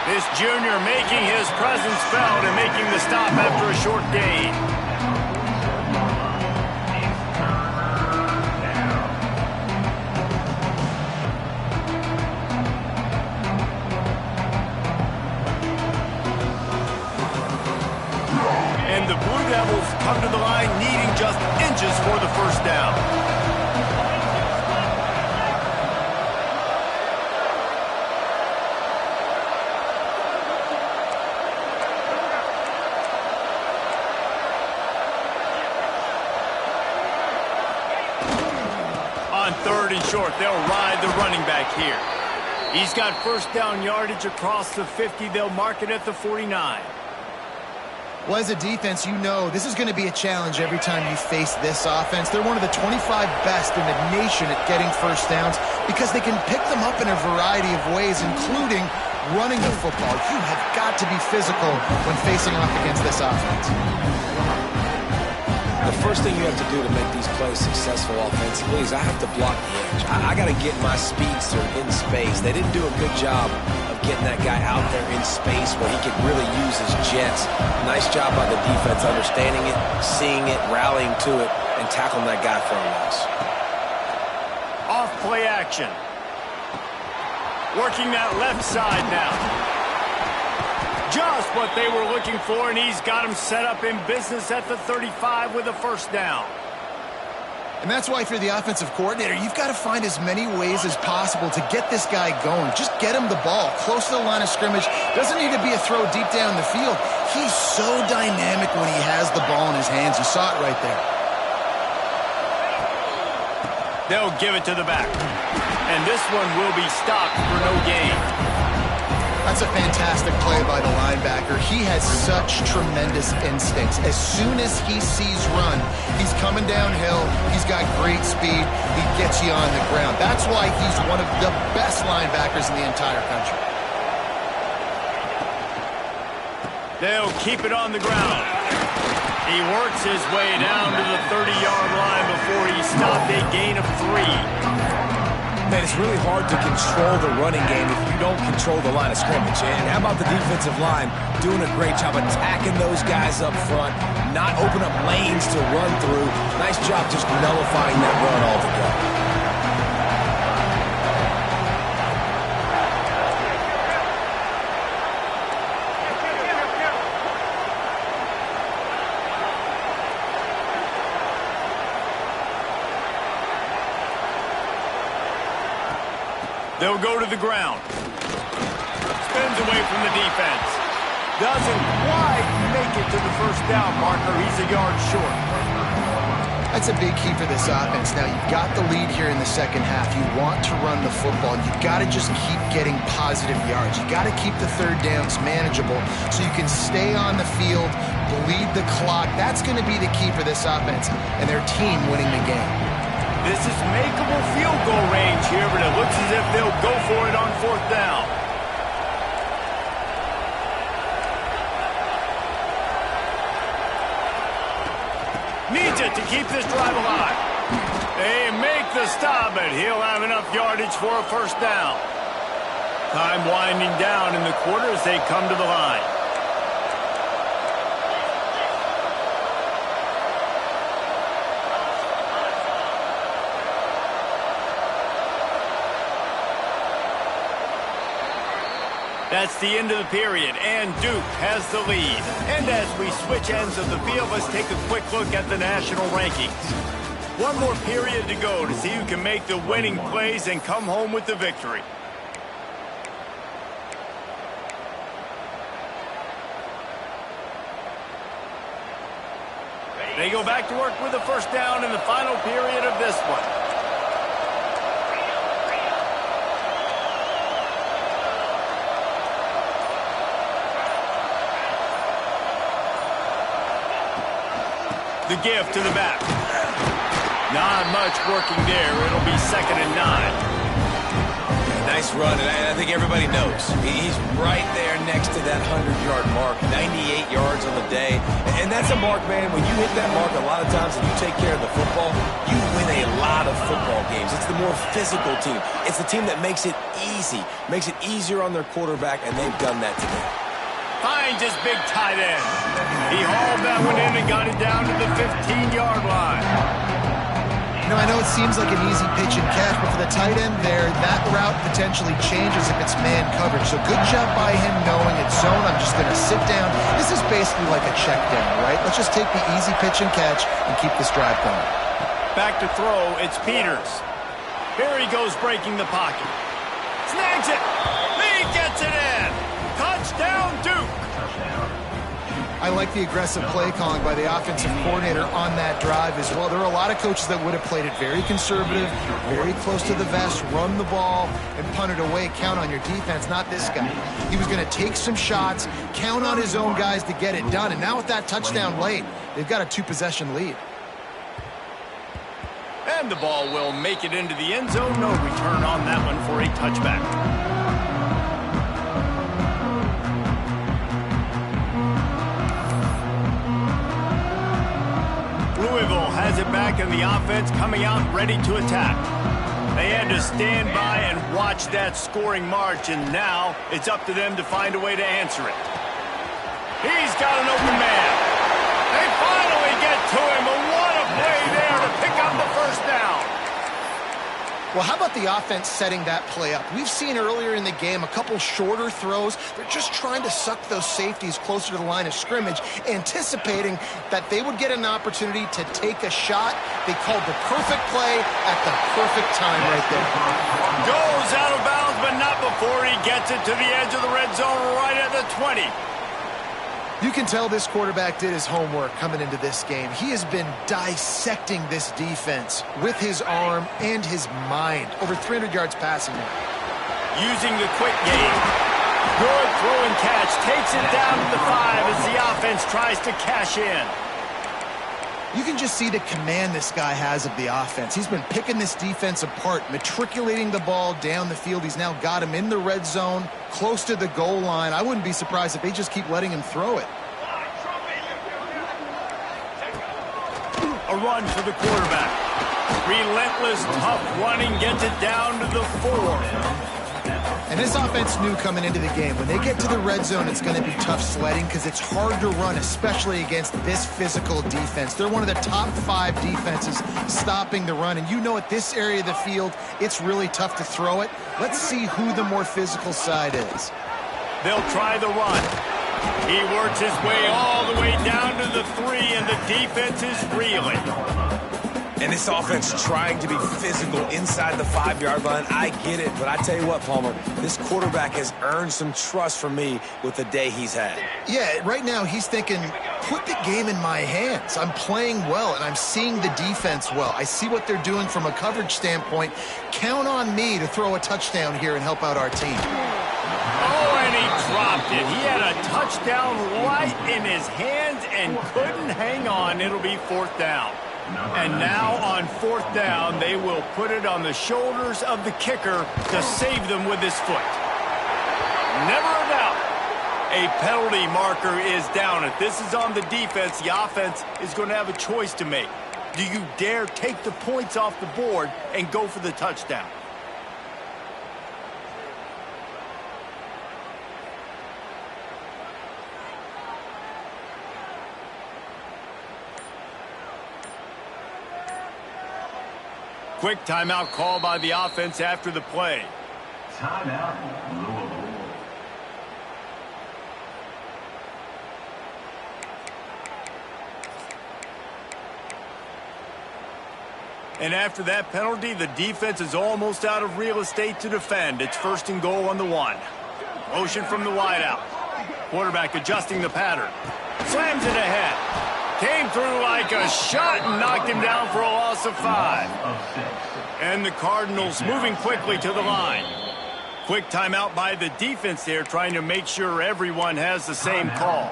[SPEAKER 1] This junior making his presence felt and making the stop after a short gain. inches for the first down. On 3rd and short, they'll ride the running back here. He's got first down yardage across the 50. They'll mark it at the 49.
[SPEAKER 2] Well, as a defense, you know this is going to be a challenge every time you face this offense. They're one of the 25 best in the nation at getting first downs because they can pick them up in a variety of ways, including running the football. You have got to be physical when facing off against this offense.
[SPEAKER 3] The first thing you have to do to make these plays successful offensively is I have to block the edge. I got to get my speedster in space. They didn't do a good job of getting that guy out there in space where he could really use his jets. Nice job by the defense understanding it, seeing it, rallying to it, and tackling that guy for a loss.
[SPEAKER 1] Off play action. Working that left side now. Just what they were looking for, and he's got him set up in business at the 35 with a first down.
[SPEAKER 2] And that's why if you're the offensive coordinator, you've got to find as many ways as possible to get this guy going. Just get him the ball close to the line of scrimmage. Doesn't need to be a throw deep down the field. He's so dynamic when he has the ball in his hands. You saw it right there.
[SPEAKER 1] They'll give it to the back. And this one will be stopped for no gain.
[SPEAKER 2] That's a fantastic play by the linebacker. He has such tremendous instincts. As soon as he sees run, he's coming downhill. He's got great speed. He gets you on the ground. That's why he's one of the best linebackers in the entire country.
[SPEAKER 1] They'll keep it on the ground. He works his way down to the 30-yard line before he stopped a gain of 3.
[SPEAKER 3] Man, it's really hard to control the running game if you don't control the line of scrimmage. And how about the defensive line doing a great job attacking those guys up front, not open up lanes to run through. Nice job just nullifying that run altogether.
[SPEAKER 1] They'll go to the ground. Spins away from the defense. Doesn't quite make it to the first down marker. He's a yard short.
[SPEAKER 2] That's a big key for this offense. Now, you've got the lead here in the second half. You want to run the football. You've got to just keep getting positive yards. You've got to keep the third downs manageable so you can stay on the field, bleed the clock. That's going to be the key for this offense and their team winning the game.
[SPEAKER 1] This is makeable field goal range here, but it looks as if they'll go for it on 4th down. Needs it to keep this drive alive. They make the stop, but he'll have enough yardage for a first down. Time winding down in the quarter as they come to the line. That's the end of the period, and Duke has the lead. And as we switch ends of the field, let's take a quick look at the national rankings. One more period to go to see who can make the winning plays and come home with the victory. They go back to work with the first down in the final period of this one. The give to the back. Not much working there. It'll be 2nd and 9.
[SPEAKER 3] Nice run, and I think everybody knows. He's right there next to that 100-yard mark, 98 yards on the day. And that's a mark, man. When you hit that mark a lot of times and you take care of the football, you win a lot of football games. It's the more physical team. It's the team that makes it easy, makes it easier on their quarterback, and they've done that today.
[SPEAKER 1] Finds his big tight end. He hauled that one in and got it down to the 15-yard line.
[SPEAKER 2] You know, I know it seems like an easy pitch and catch, but for the tight end there, that route potentially changes if it's man coverage. So good job by him knowing it's zone. I'm just going to sit down. This is basically like a check down, right? Let's just take the easy pitch and catch and keep this drive going.
[SPEAKER 1] Back to throw, it's Peters. Here he goes breaking the pocket. Snags it. He gets it in. Touchdown, Duke.
[SPEAKER 2] I like the aggressive play calling by the offensive coordinator on that drive as well. There are a lot of coaches that would have played it very conservative, very close to the vest, run the ball, and punt it away. Count on your defense, not this guy. He was going to take some shots, count on his own guys to get it done. And now with that touchdown late, they've got a 2-possession lead.
[SPEAKER 1] And the ball will make it into the end zone. No return on that one for a touchback. Louisville has it back, and the offense coming out ready to attack. They had to stand by and watch that scoring march, and now it's up to them to find a way to answer it. He's got an open man. They finally get to him, but what a play there to pick up the first down.
[SPEAKER 2] Well, how about the offense setting that play up? We've seen earlier in the game a couple shorter throws. They're just trying to suck those safeties closer to the line of scrimmage, anticipating that they would get an opportunity to take a shot. They called the perfect play at the perfect time right there.
[SPEAKER 1] Goes out of bounds, but not before he gets it to the edge of the red zone right at the 20.
[SPEAKER 2] You can tell this quarterback did his homework coming into this game. He has been dissecting this defense with his arm and his mind. Over 300 yards passing now.
[SPEAKER 1] Using the quick game. Good throw and catch. Takes it down to the 5 as the offense tries to cash in.
[SPEAKER 2] You can just see the command this guy has of the offense. He's been picking this defense apart, matriculating the ball down the field. He's now got him in the red zone, close to the goal line. I wouldn't be surprised if they just keep letting him throw it.
[SPEAKER 1] A run for the quarterback. Relentless, tough running, gets it down to the 4.
[SPEAKER 2] And this offense knew coming into the game, when they get to the red zone, it's going to be tough sledding because it's hard to run, especially against this physical defense. They're one of the top 5 defenses stopping the run. And you know at this area of the field, it's really tough to throw it. Let's see who the more physical side is.
[SPEAKER 1] They'll try the run. He works his way all the way down to the 3, and the defense is reeling.
[SPEAKER 3] And this offense trying to be physical inside the 5-yard line. I get it, but I tell you what, Palmer, this quarterback has earned some trust from me with the day he's had.
[SPEAKER 2] Yeah, right now he's thinking, put the game in my hands. I'm playing well, and I'm seeing the defense well. I see what they're doing from a coverage standpoint. Count on me to throw a touchdown here and help out our team.
[SPEAKER 1] Oh, and he dropped it. He had a touchdown right in his hands and couldn't hang on. It'll be 4th down. And now on 4th down, they will put it on the shoulders of the kicker to save them with his foot. Never a doubt. A penalty marker is down. If this is on the defense, the offense is going to have a choice to make. Do you dare take the points off the board and go for the touchdown? Quick timeout call by the offense after the play.
[SPEAKER 5] Timeout, Louisville.
[SPEAKER 1] And after that penalty, the defense is almost out of real estate to defend. It's 1st and goal on the 1. Motion from the wideout. Quarterback adjusting the pattern. Slams it ahead. Came through like a shot and knocked him down for a loss of 5. And the Cardinals moving quickly to the line. Quick timeout by the defense there, trying to make sure everyone has the same call.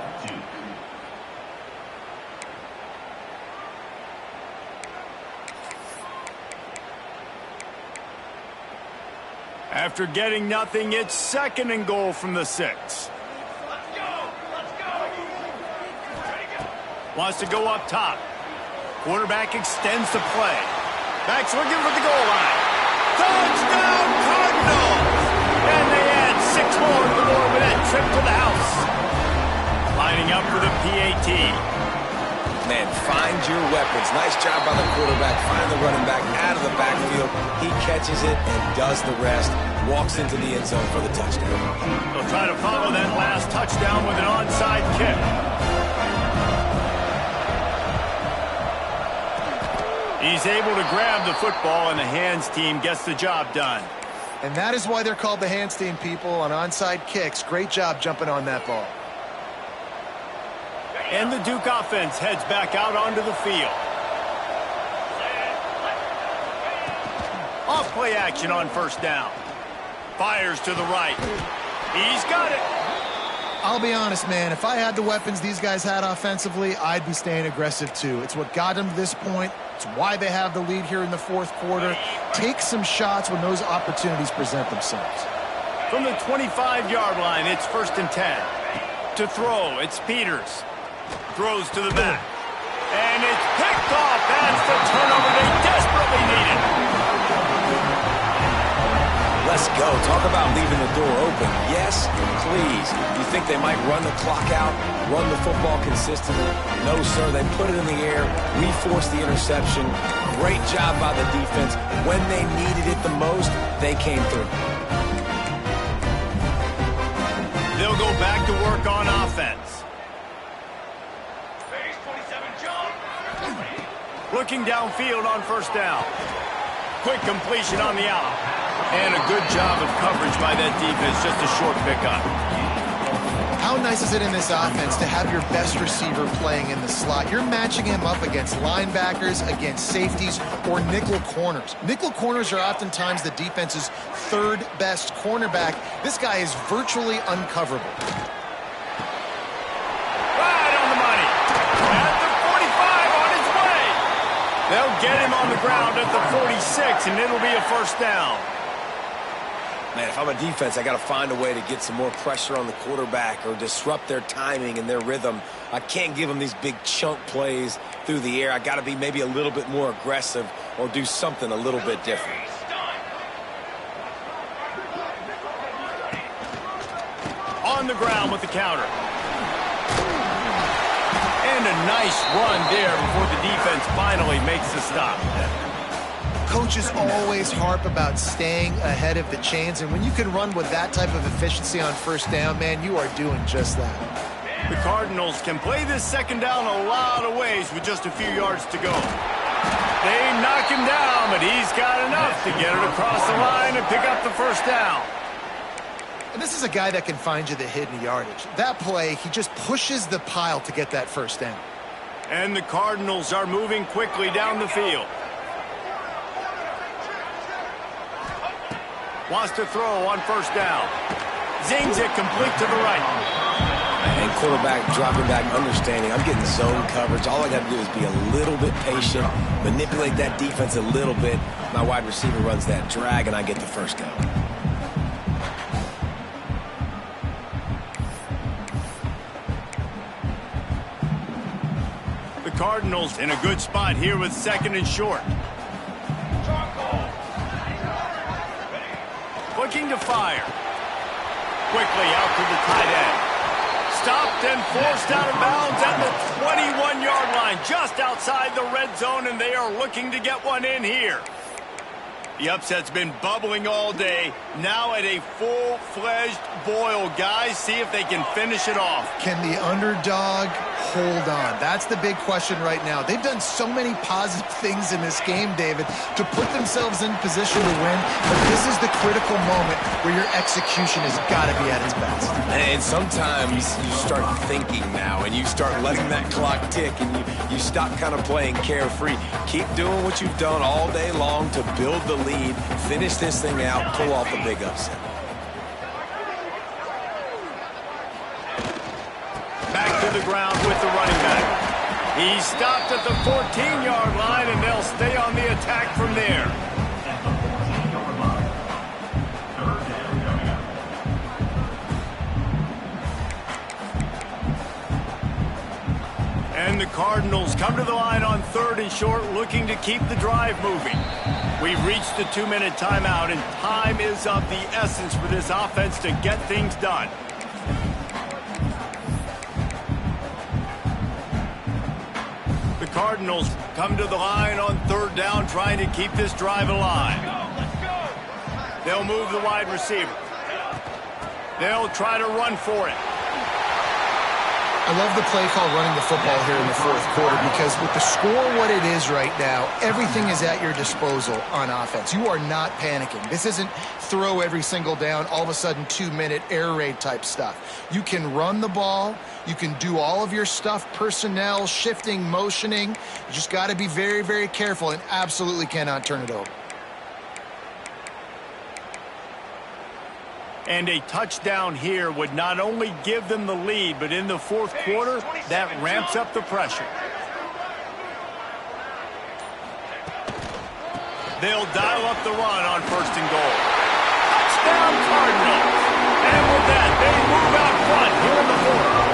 [SPEAKER 1] After getting nothing, it's 2nd and goal from the 6. Wants to go up top. Quarterback extends the play. Back's looking for the goal line. Touchdown, Cardinals! And they add 6 more to the board with that trip to the house. Lining up for the PAT.
[SPEAKER 3] Again, find your weapons. Nice job by the quarterback. Find the running back out of the backfield. He catches it and does the rest. Walks into the end zone for the touchdown.
[SPEAKER 1] They'll try to follow that last touchdown with an onside kick. He's able to grab the football, and the hands team gets the job done.
[SPEAKER 2] And that is why they're called the hands team, people, on onside kicks. Great job jumping on that ball.
[SPEAKER 1] And the Duke offense heads back out onto the field. Off play action on first down. Fires to the right. He's got it.
[SPEAKER 2] I'll be honest, man. If I had the weapons these guys had offensively, I'd be staying aggressive too. It's what got them to this point. It's why they have the lead here in the fourth quarter. Take some shots when those opportunities present themselves.
[SPEAKER 1] From the 25-yard line, it's 1st and 10. To throw, it's Peters. Throws to the back. And it's picked off. That's the turnover they desperately needed.
[SPEAKER 3] Let's go. Talk about leaving the door open. Yes, please. You think they might run the clock out, run the football consistently? No, sir. They put it in the air. We forced the interception. Great job by the defense. When they needed it the most, they came through.
[SPEAKER 1] They'll go back to work on offense. Looking downfield on first down. Quick completion on the out. And a good job of coverage by that defense. Just a short pickup.
[SPEAKER 2] How nice is it in this offense to have your best receiver playing in the slot? You're matching him up against linebackers, against safeties, or nickel corners. Nickel corners are oftentimes the defense's third best cornerback. This guy is virtually uncoverable.
[SPEAKER 1] Right on the money. At the 45 on his way. They'll get him on the ground at the 46, and it'll be a first down.
[SPEAKER 3] Man, if I'm a defense, I got to find a way to get some more pressure on the quarterback or disrupt their timing and their rhythm. I can't give them these big chunk plays through the air. I got to be maybe a little bit more aggressive or do something a little bit different.
[SPEAKER 1] On the ground with the counter. And a nice run there before the defense finally makes the stop.
[SPEAKER 2] Coaches always harp about staying ahead of the chains, and when you can run with that type of efficiency on first down, man, you are doing just that.
[SPEAKER 1] The Cardinals can play this second down a lot of ways with just a few yards to go. They knock him down, but he's got enough to get it across the line and pick up the first down.
[SPEAKER 2] And this is a guy that can find you the hidden yardage. That play, he just pushes the pile to get that first down.
[SPEAKER 1] And the Cardinals are moving quickly down the field. Wants to throw on first down. Zings it complete to the right.
[SPEAKER 3] And quarterback dropping back, understanding I'm getting zone coverage. All I got to do is be a little bit patient, manipulate that defense a little bit. My wide receiver runs that drag, and I get the first down.
[SPEAKER 1] The Cardinals in a good spot here with 2nd and short. Looking to fire. Quickly out to the tight end. Stopped and forced out of bounds at the 21-yard line, just outside the red zone, and they are looking to get one in here. The upset's been bubbling all day. Now at a full-fledged boil. Guys, see if they can finish it off.
[SPEAKER 2] Can the underdog hold on? That's the big question right now. They've done so many positive things in this game, David, to put themselves in position to win, but this is the critical moment where your execution has got to be at its best.
[SPEAKER 3] And sometimes you start thinking now, and you start letting that clock tick, and you stop kind of playing carefree. Keep doing what you've done all day long to build the lead, finish this thing out, pull off a big upset.
[SPEAKER 1] Back to the ground with the running back. He stopped at the 14-yard line, and they'll stay on the attack from there. And the Cardinals come to the line on 3rd and short, looking to keep the drive moving. We've reached the 2-minute timeout, and time is of the essence for this offense to get things done. The Cardinals come to the line on 3rd down, trying to keep this drive alive. They'll move the wide receiver. They'll try to run for it.
[SPEAKER 2] I love the play call running the football here in the 4th quarter because with the score what it is right now, everything is at your disposal on offense. You are not panicking. This isn't throw every single down, all of a sudden 2-minute air raid type stuff. You can run the ball. You can do all of your stuff, personnel, shifting, motioning. You just got to be very, very careful and absolutely cannot turn it over.
[SPEAKER 1] And a touchdown here would not only give them the lead, but in the 4th quarter, that ramps up the pressure. They'll dial up the run on 1st and goal. Touchdown Cardinals! And with that, they move out front here in the 4th.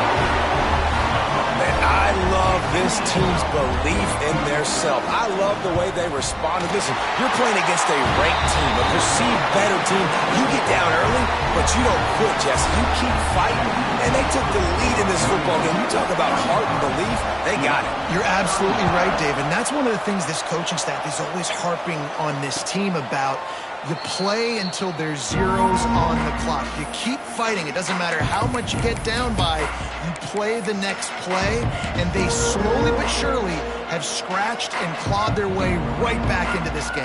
[SPEAKER 3] Man, I love this team's belief in their self. I love the way they responded. Listen, you're playing against a ranked team, a perceived better team. You get down early, but you don't quit, Jesse. You keep fighting, and they took the lead in this football game. You talk about heart and belief, they got it.
[SPEAKER 2] You're absolutely right, Dave, and that's one of the things this coaching staff is always harping on this team about. You play until there's zeros on the clock. You keep fighting. It doesn't matter how much you get down by. You play the next play, and they slowly but surely have scratched and clawed their way right back into this game.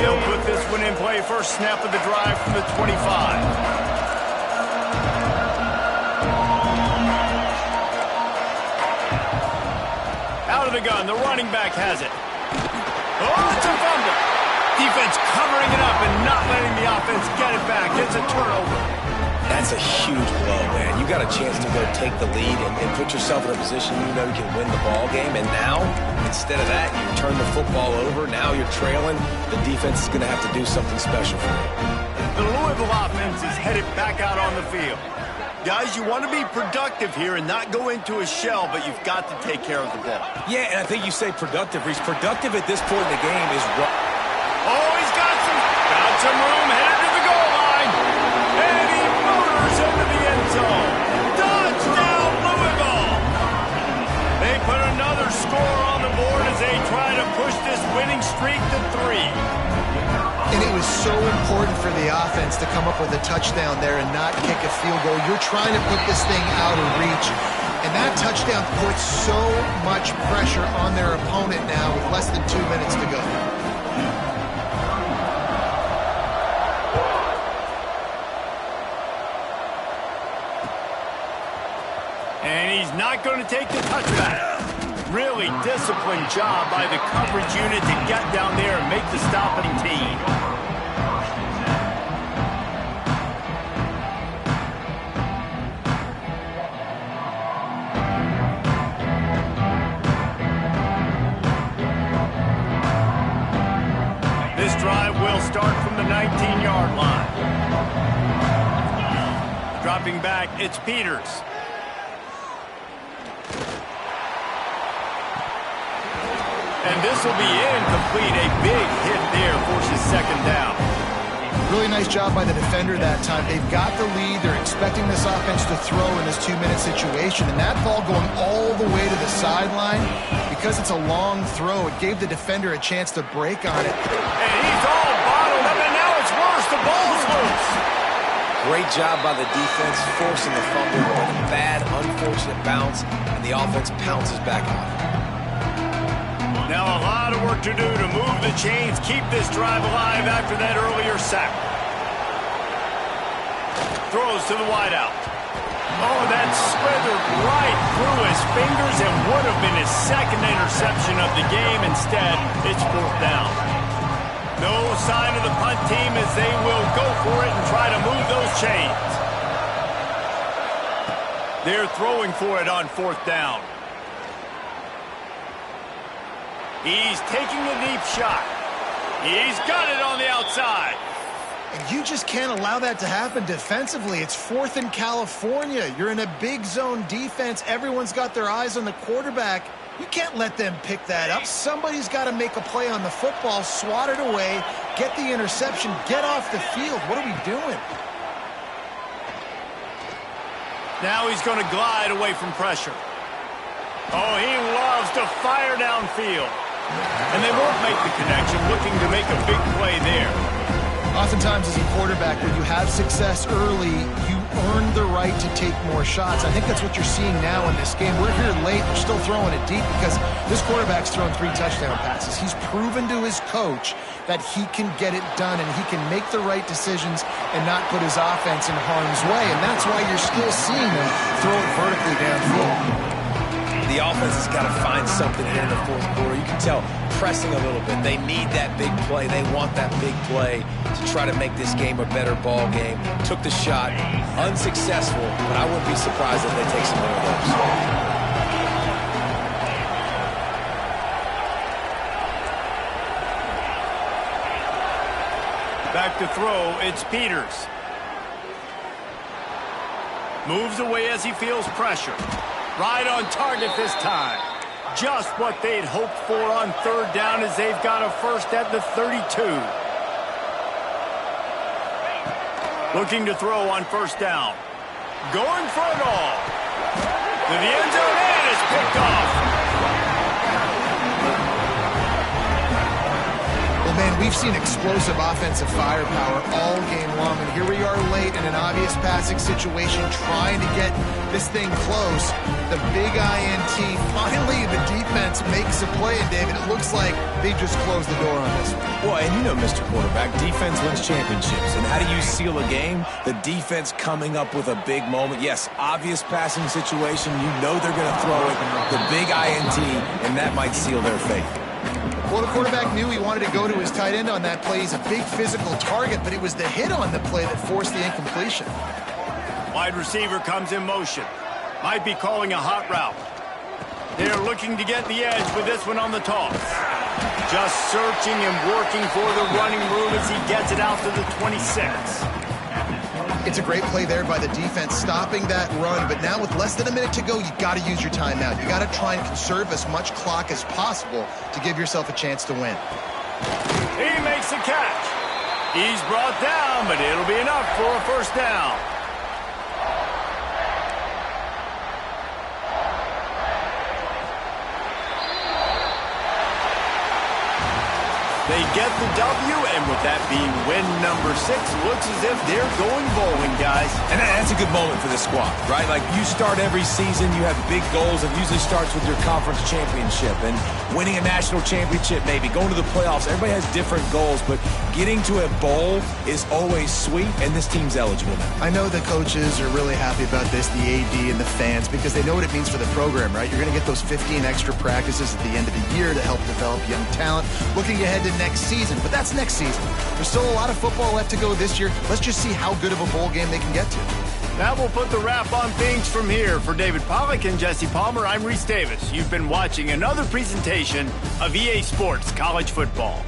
[SPEAKER 1] He'll put this one in play. First snap of the drive from the 25. Out of the gun, the running back has it. Oh, it's a fumble. Defense covering it up and not letting the offense get it back. It's a turnover.
[SPEAKER 3] That's a huge blow, man. You got a chance to go take the lead and put yourself in a position you know you can win the ball game. And now, instead of that, you turn the football over. Now you're trailing. The defense is going to have to do something special for you.
[SPEAKER 1] The Louisville offense is headed back out on the field. Guys, you want to be productive here and not go into a shell, but you've got to take care of the ball.
[SPEAKER 3] Yeah, and I think you say productive, Reese. Productive at this point in the game is what?
[SPEAKER 1] Oh, he's got some room, headed to the goal line. And he motors into the end zone. Touchdown, Louisville! They put another score on the board as they try to push this winning streak to 3.
[SPEAKER 2] And it was so important for the offense to come up with a touchdown there and not kick a field goal. You're trying to put this thing out of reach. And that touchdown puts so much pressure on their opponent now with less than 2 minutes to go.
[SPEAKER 1] And he's not going to take the touchback. Really disciplined job by the coverage unit to get down there and make the stopping team. This drive will start from the 19-yard line. Dropping back, it's Peters. And this will be incomplete. A big hit there forces 2nd down.
[SPEAKER 2] Really nice job by the defender that time. They've got the lead. They're expecting this offense to throw in this 2-minute situation. And that ball going all the way to the sideline, because it's a long throw, it gave the defender a chance to break on it.
[SPEAKER 1] And he's all bottled up, and now it's worse. The ball's loose.
[SPEAKER 3] Great job by the defense, forcing the fumble on a bad, unfortunate bounce, and the offense pounces back on it.
[SPEAKER 1] Now a lot of work to do to move the chains, keep this drive alive after that earlier sack. Throws to the wideout. Oh, that slithered right through his fingers and would have been his 2nd interception of the game. Instead, it's 4th down. No sign of the punt team as they will go for it and try to move those chains. They're throwing for it on 4th down. He's taking a deep shot. He's got it on the outside.
[SPEAKER 2] And you just can't allow that to happen defensively. It's 4th and California. You're in a big zone defense. Everyone's got their eyes on the quarterback. You can't let them pick that up. Somebody's got to make a play on the football, swat it away, get the interception, get off the field. What are we doing?
[SPEAKER 1] Now he's going to glide away from pressure. Oh, he loves to fire downfield. And they won't make the connection, looking to make a big play there.
[SPEAKER 2] Oftentimes as a quarterback, when you have success early, you earn the right to take more shots. I think that's what you're seeing now in this game. We're here late. We're still throwing it deep because this quarterback's thrown 3 touchdown passes. He's proven to his coach that he can get it done and he can make the right decisions and not put his offense in harm's way. And that's why you're still seeing him throw it vertically downfield.
[SPEAKER 3] The offense has got to find something here in the fourth quarter. You can tell pressing a little bit. They need that big play. They want that big play to try to make this game a better ball game. Took the shot. Unsuccessful, but I wouldn't be surprised if they take some more of those.
[SPEAKER 1] Back to throw, it's Peters. Moves away as he feels pressure. Right on target this time. Just what they'd hoped for on third down as they've got a first at the 32. Looking to throw on first down. Going for it all. To the end zone and it's picked off.
[SPEAKER 2] Well, man, we've seen explosive offensive firepower all game long, and here we are late in an obvious passing situation trying to get this thing close. The big INT, finally the defense makes a play, and David, it looks like they just closed the door on this one.
[SPEAKER 3] Well, and you know, Mr. Quarterback, defense wins championships. And how do you seal a game? The defense coming up with a big moment. Yes, obvious passing situation. You know they're going to throw it. The big INT, and that might seal their fate.
[SPEAKER 2] Well, the quarterback knew he wanted to go to his tight end on that play. He's a big physical target, but it was the hit on the play that forced the incompletion.
[SPEAKER 1] Wide receiver comes in motion. Might be calling a hot route. They're looking to get the edge with this one on the toss. Just searching and working for the running room as he gets it out to the 26.
[SPEAKER 2] It's a great play there by the defense, stopping that run. But now with less than a minute to go, you got to use your timeout. You got to try and conserve as much clock as possible to give yourself a chance to win.
[SPEAKER 1] He makes a catch. He's brought down, but it'll be enough for a first down. They get the W, and with that being win number 6, looks as if they're going bowling, guys.
[SPEAKER 3] And that's a good moment for this squad, right? Like, you start every season, you have big goals. It usually starts with your conference championship and winning a national championship, maybe going to the playoffs. Everybody has different goals, but getting to a bowl is always sweet, and this team's eligible now.
[SPEAKER 2] I know the coaches are really happy about this, the AD and the fans, because they know what it means for the program, right? You're going to get those 15 extra practices at the end of the year to help develop young talent. Looking ahead to next season, but that's next season. There's still a lot of football left to go this year. Let's just see how good of a bowl game they can get to.
[SPEAKER 1] That will put the wrap on things from here. For David Pollack and Jesse Palmer, I'm Reese Davis. You've been watching another presentation of EA Sports College Football.